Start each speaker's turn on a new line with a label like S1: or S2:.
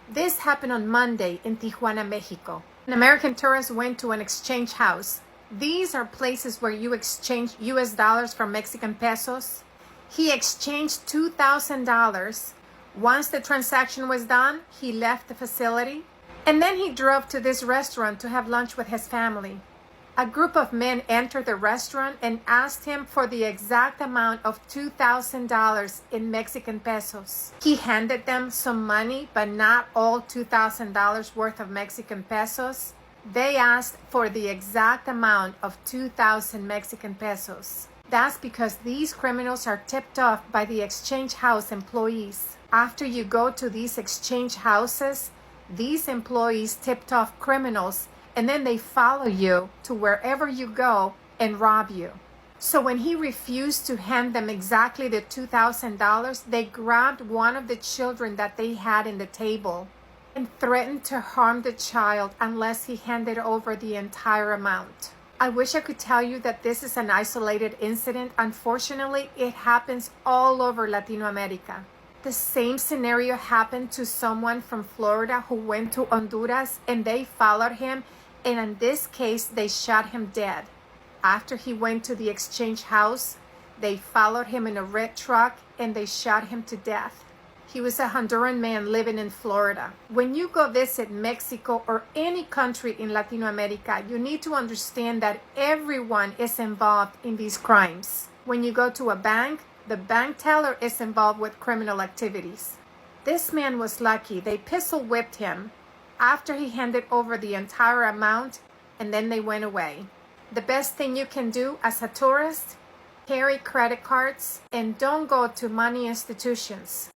S1: This happened on Monday in Tijuana, Mexico. An American tourist went to an exchange house. These are places where you exchange US dollars for Mexican pesos. He exchanged $2,000. Once the transaction was done, he left the facility, and then he drove to this restaurant to have lunch with his family. A group of men entered the restaurant and asked him for the exact amount of $2,000 in Mexican pesos. He handed them some money, but not all $2,000 worth of Mexican pesos. They asked for the exact amount of 2,000 Mexican pesos. That's because these criminals are tipped off by the exchange house employees. After you go to these exchange houses, these employees tipped off criminals, and then they follow you to wherever you go and rob you. So when he refused to hand them exactly the $2,000, they grabbed one of the children that they had in the table and threatened to harm the child unless he handed over the entire amount. I wish I could tell you that this is an isolated incident. Unfortunately, it happens all over Latino America. The same scenario happened to someone from Florida who went to Honduras, and they followed him, and in this case, they shot him dead. After he went to the exchange house, they followed him in a red truck, and they shot him to death. He was a Honduran man living in Florida. When you go visit Mexico or any country in Latino America, you need to understand that everyone is involved in these crimes. When you go to a bank, the bank teller is involved with criminal activities. This man was lucky. They pistol whipped him after he handed over the entire amount, and then they went away. The best thing you can do as a tourist, carry credit cards and don't go to money institutions.